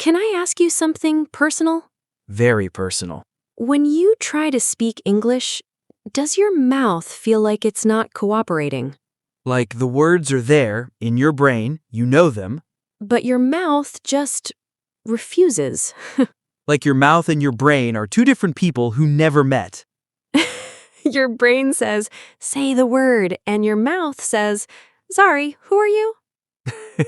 Can I ask you something personal? Very personal. When you try to speak English, does your mouth feel like it's not cooperating? Like the words are there, in your brain, you know them. But your mouth just refuses. Like your mouth and your brain are two different people who never met. Your brain says, say the word, and your mouth says, sorry, who are you?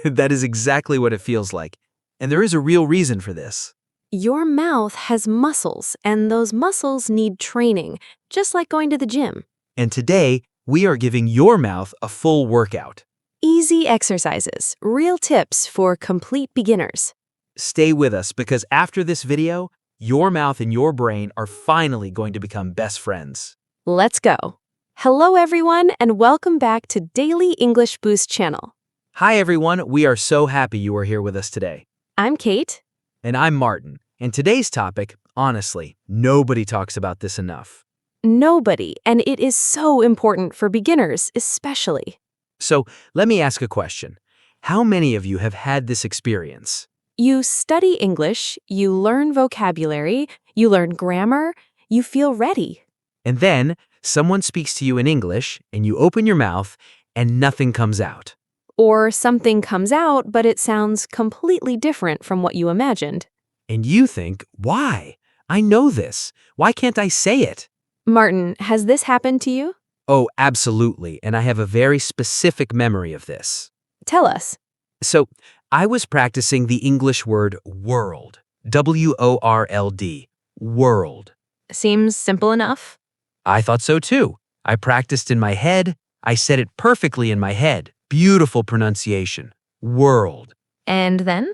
That is exactly what it feels like. And there is a real reason for this. Your mouth has muscles, and those muscles need training, just like going to the gym. And today, we are giving your mouth a full workout. Easy exercises, real tips for complete beginners. Stay with us because after this video, your mouth and your brain are finally going to become best friends. Let's go. Hello, everyone, and welcome back to Daily English Boost channel. Hi, everyone. We are so happy you are here with us today. I'm Kate. And I'm Martin. And today's topic, honestly, nobody talks about this enough. Nobody, and it is so important for beginners, especially. So let me ask a question. How many of you have had this experience? You study English, you learn vocabulary, you learn grammar, you feel ready. And then someone speaks to you in English and you open your mouth and nothing comes out. Or something comes out, but it sounds completely different from what you imagined. And you think, why? I know this. Why can't I say it? Martin, has this happened to you? Oh, absolutely. And I have a very specific memory of this. Tell us. So I was practicing the English word world. W-O-R-L-D. World. Seems simple enough. I thought so too. I practiced in my head. I said it perfectly in my head. Beautiful pronunciation. World. And then?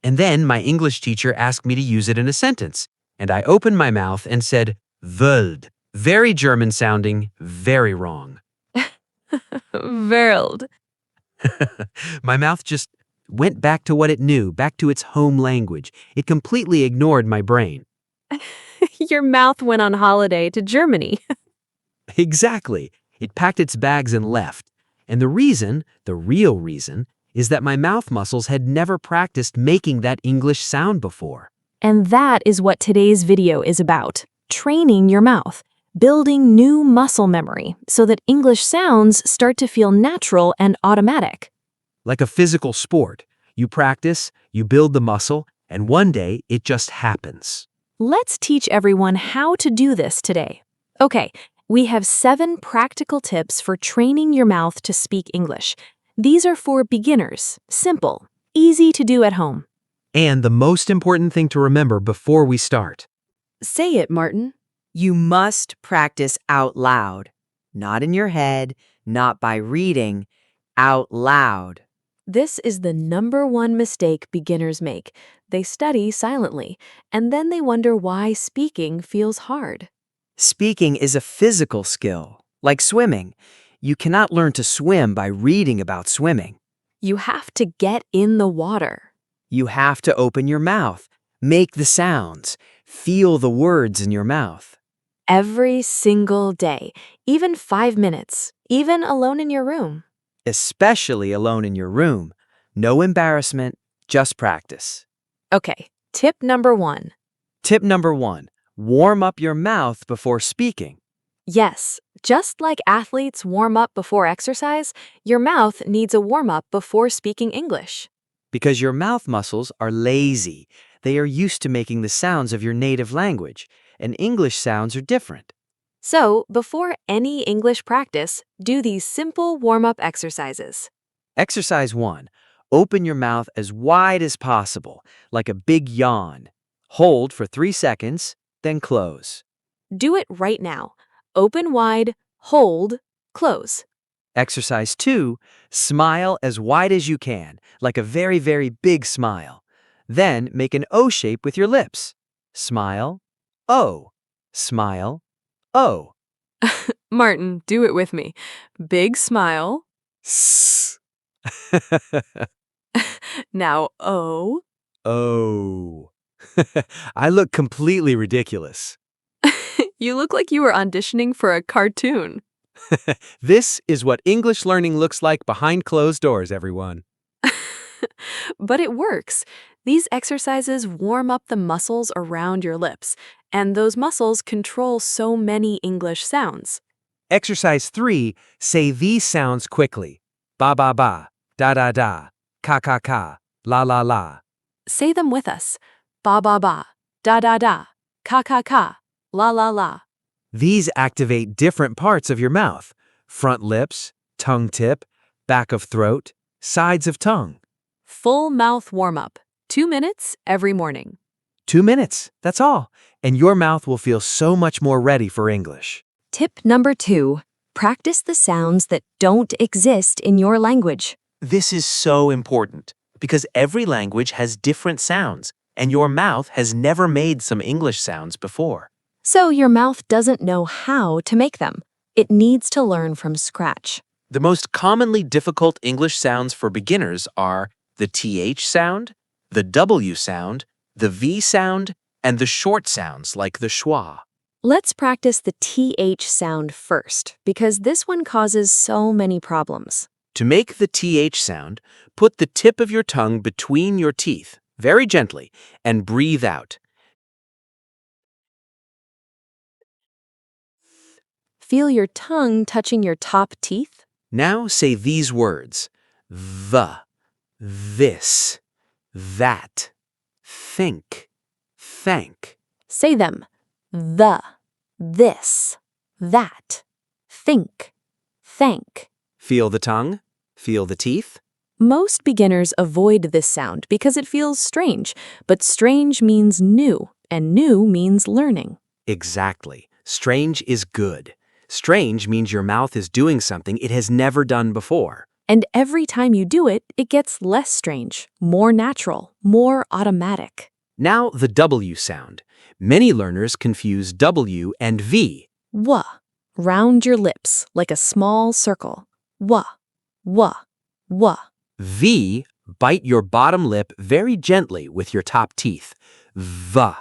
And then my English teacher asked me to use it in a sentence. And I opened my mouth and said, World. Very German sounding, very wrong. World. My mouth just went back to what it knew, back to its home language. It completely ignored my brain. Your mouth went on holiday to Germany. Exactly. It packed its bags and left. And the real reason, is that my mouth muscles had never practiced making that English sound before. And that is what today's video is about. Training your mouth. Building new muscle memory so that English sounds start to feel natural and automatic. Like a physical sport, you practice, you build the muscle, and one day it just happens. Let's teach everyone how to do this today. Okay, we have 7 practical tips for training your mouth to speak English. These are for beginners, simple, easy to do at home. And the most important thing to remember before we start. Say it, Martin. You must practice out loud, not in your head, not by reading, out loud. This is the #1 mistake beginners make. They study silently, and then they wonder why speaking feels hard. Speaking is a physical skill, like swimming. You cannot learn to swim by reading about swimming. You have to get in the water. You have to open your mouth, make the sounds, feel the words in your mouth. Every single day, even 5 minutes, even alone in your room. Especially alone in your room. No embarrassment, just practice. Okay, tip #1. Tip number 1, warm up your mouth before speaking. Yes, just like athletes warm up before exercise, your mouth needs a warm-up before speaking English. Because your mouth muscles are lazy. They are used to making the sounds of your native language, and English sounds are different. So, before any English practice, do these simple warm-up exercises. Exercise 1. Open your mouth as wide as possible, like a big yawn. Hold for 3 seconds, then close. Do it right now. Open wide, hold, close. Exercise 2. Smile as wide as you can, like a very, very big smile. Then make an O shape with your lips. Smile, O. Smile, O. Martin, do it with me. Big smile. S. Now O. Oh. I look completely ridiculous. You look like you were auditioning for a cartoon. This is what English learning looks like behind closed doors, everyone. But it works. These exercises warm up the muscles around your lips, and those muscles control so many English sounds. Exercise 3, say these sounds quickly. Ba ba ba, da da da, ka ka ka, la la la. Say them with us. Ba ba ba, da da da, ka ka ka, la la la. These activate different parts of your mouth: front lips, tongue tip, back of throat, sides of tongue. Full mouth warm-up. 2 minutes every morning. 2 minutes, that's all, and your mouth will feel so much more ready for English. Tip number 2. Practice the sounds that don't exist in your language. This is so important because every language has different sounds, and your mouth has never made some English sounds before. So your mouth doesn't know how to make them. It needs to learn from scratch. The most commonly difficult English sounds for beginners are the TH sound, the W sound, the V sound, and the short sounds like the schwa. Let's practice the TH sound first, because this one causes so many problems. To make the TH sound, put the tip of your tongue between your teeth, very gently, and breathe out. Feel your tongue touching your top teeth. Now say these words: the, this, that, think, thank. Say them. The, this, that, think, thank. Feel the tongue? Feel the teeth? Most beginners avoid this sound because it feels strange, but strange means new, and new means learning. Exactly. Strange is good. Strange means your mouth is doing something it has never done before. And every time you do it, it gets less strange, more natural, more automatic. Now the W sound. Many learners confuse W and V. W. Round your lips like a small circle. W, w, w. V, bite your bottom lip very gently with your top teeth. The.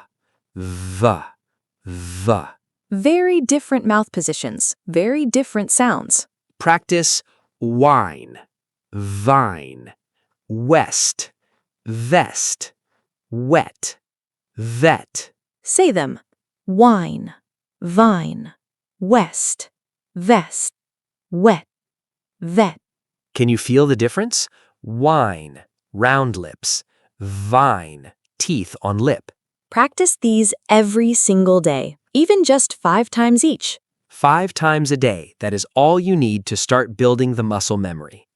Very different mouth positions, very different sounds. Practice wine, vine, west, vest, wet, vet. Say them. Wine, vine, west, vest, wet, vet. Can you feel the difference? Wine, round lips, vine, teeth on lip. Practice these every single day, even just 5 times each. 5 times a day, that is all you need to start building the muscle memory.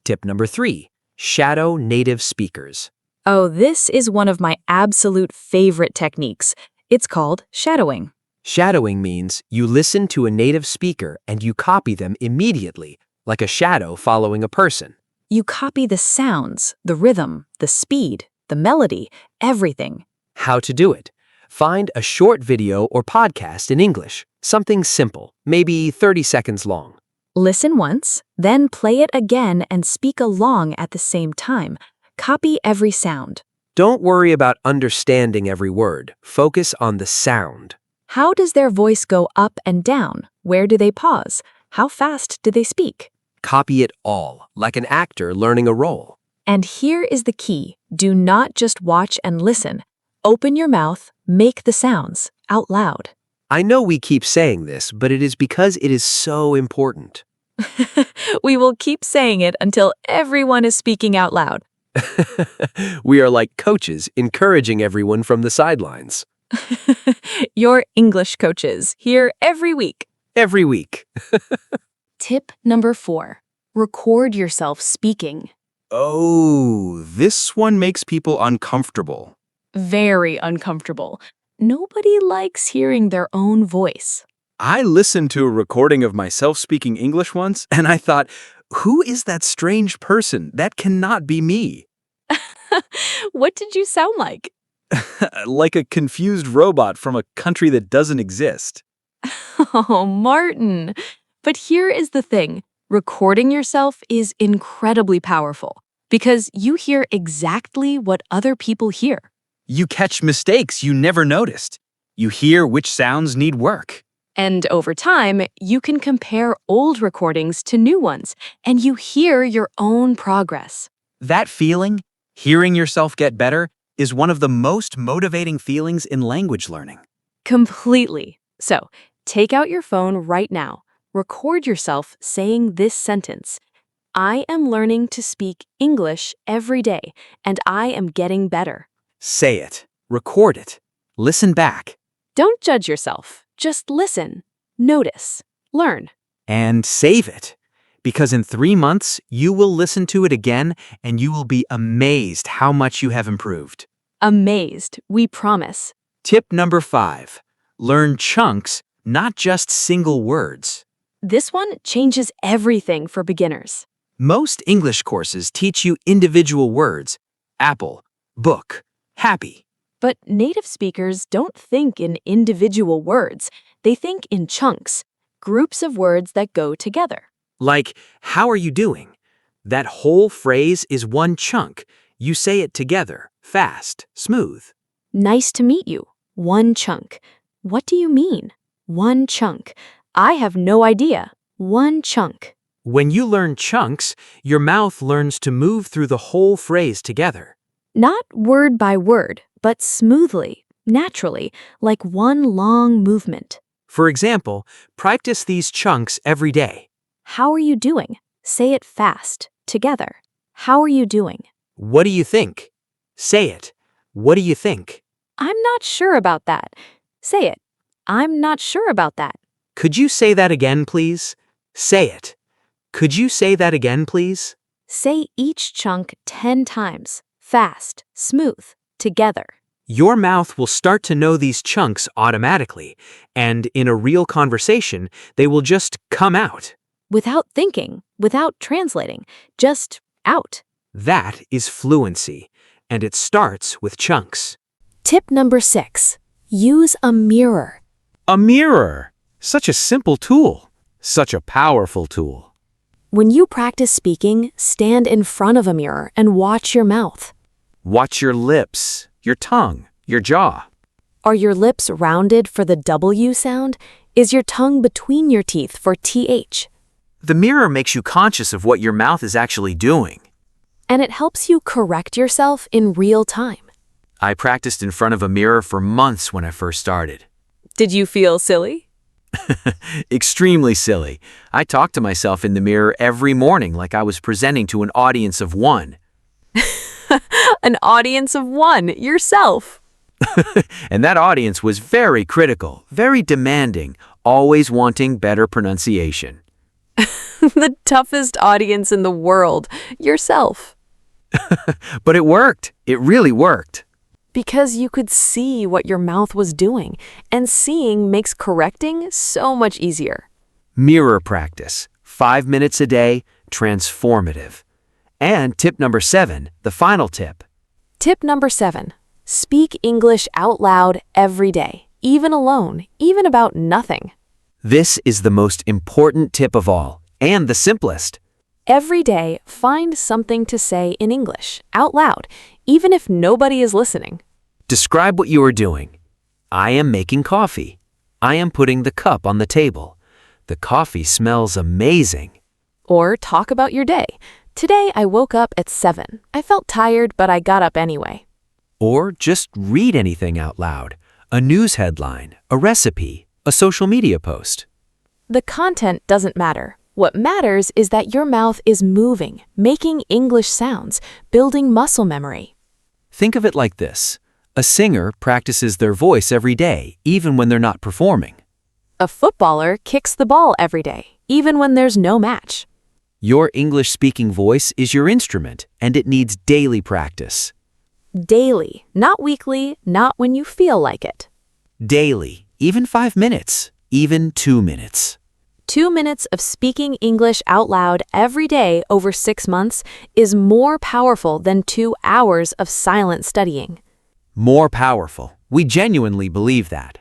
Tip number 3, shadow native speakers. Oh, this is one of my absolute favorite techniques. It's called shadowing. Shadowing means you listen to a native speaker and you copy them immediately, like a shadow following a person. You copy the sounds, the rhythm, the speed, the melody, everything. How to do it? Find a short video or podcast in English, something simple, maybe 30 seconds long. Listen once, then play it again and speak along at the same time. Copy every sound. Don't worry about understanding every word. Focus on the sound. How does their voice go up and down? Where do they pause? How fast do they speak? Copy it all, like an actor learning a role. And here is the key. Do not just watch and listen. Open your mouth, make the sounds out loud. I know we keep saying this, but it is because it is so important. We will keep saying it until everyone is speaking out loud. We are like coaches encouraging everyone from the sidelines. Your English coaches, here every week. Every week. Tip number 4. Record yourself speaking. Oh, this one makes people uncomfortable. Very uncomfortable. Nobody likes hearing their own voice. I listened to a recording of myself speaking English once, and I thought, who is that strange person? That cannot be me. What did you sound like? Like a confused robot from a country that doesn't exist. Oh, Martin. But here is the thing. Recording yourself is incredibly powerful because you hear exactly what other people hear. You catch mistakes you never noticed. You hear which sounds need work. And over time, you can compare old recordings to new ones, and you hear your own progress. That feeling, hearing yourself get better, is one of the most motivating feelings in language learning. Completely. So, take out your phone right now. Record yourself saying this sentence. I am learning to speak English every day, and I am getting better. Say it. Record it. Listen back. Don't judge yourself. Just listen. Notice. Learn. And save it. Because in 3 months, you will listen to it again and you will be amazed how much you have improved. Amazed, we promise. Tip number 5. Learn chunks, not just single words. This one changes everything for beginners. Most English courses teach you individual words: apple, book, happy. But native speakers don't think in individual words. They think in chunks, groups of words that go together. Like, how are you doing? That whole phrase is one chunk. You say it together, fast, smooth. Nice to meet you. One chunk. What do you mean? One chunk. I have no idea. One chunk. When you learn chunks, your mouth learns to move through the whole phrase together. Not word by word, but smoothly, naturally, like one long movement. For example, practice these chunks every day. How are you doing? Say it fast, together. How are you doing? What do you think? Say it. What do you think? I'm not sure about that. Say it. I'm not sure about that. Could you say that again, please? Say it. Could you say that again, please? Say each chunk 10 times, fast, smooth, together. Your mouth will start to know these chunks automatically, and in a real conversation, they will just come out. Without thinking, without translating, just out. That is fluency, and it starts with chunks. Tip number 6. Use a mirror. A mirror. Such a simple tool. Such a powerful tool. When you practice speaking, stand in front of a mirror and watch your mouth. Watch your lips, your tongue, your jaw. Are your lips rounded for the W sound? Is your tongue between your teeth for TH? The mirror makes you conscious of what your mouth is actually doing. And it helps you correct yourself in real time. I practiced in front of a mirror for months when I first started. Did you feel silly? Extremely silly. I talked to myself in the mirror every morning like I was presenting to an audience of 1. An audience of 1, yourself. And that audience was very critical, very demanding, always wanting better pronunciation. The toughest audience in the world, yourself. But it worked. It really worked. Because you could see what your mouth was doing, and seeing makes correcting so much easier. Mirror practice, 5 minutes a day, transformative. And tip number 7, the final tip. Tip number 7. Speak English out loud every day, even alone, even about nothing. This is the most important tip of all, and the simplest. Every day, find something to say in English, out loud, even if nobody is listening. Describe what you are doing. I am making coffee. I am putting the cup on the table. The coffee smells amazing. Or talk about your day. Today I woke up at 7. I felt tired, but I got up anyway. Or just read anything out loud. A news headline, a recipe, a social media post. The content doesn't matter. What matters is that your mouth is moving, making English sounds, building muscle memory. Think of it like this. A singer practices their voice every day, even when they're not performing. A footballer kicks the ball every day, even when there's no match. Your English-speaking voice is your instrument, and it needs daily practice. Daily, not weekly, not when you feel like it. Daily, even 5 minutes, even 2 minutes. 2 minutes of speaking English out loud every day over 6 months is more powerful than 2 hours of silent studying. More powerful. We genuinely believe that.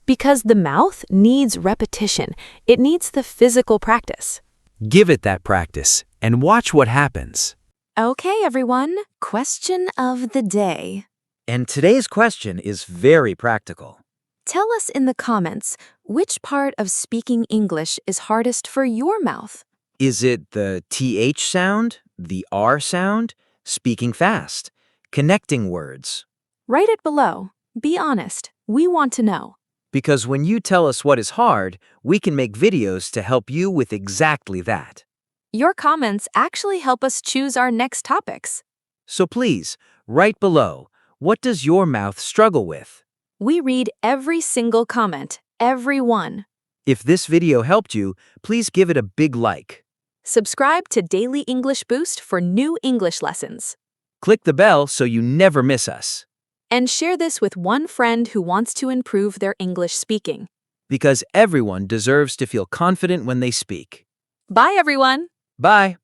Because the mouth needs repetition. It needs the physical practice. Give it that practice and watch what happens. Okay, everyone. Question of the day. And today's question is very practical. Tell us in the comments which part of speaking English is hardest for your mouth. Is it the TH sound, the R sound, speaking fast, connecting words, Write it below. Be honest. We want to know. Because when you tell us what is hard, we can make videos to help you with exactly that. Your comments actually help us choose our next topics. So please, write below, what does your mouth struggle with? We read every single comment, every one. If this video helped you, please give it a big like. Subscribe to Daily English Boost for new English lessons. Click the bell so you never miss us. And share this with one friend who wants to improve their English speaking. Because everyone deserves to feel confident when they speak. Bye, everyone! Bye.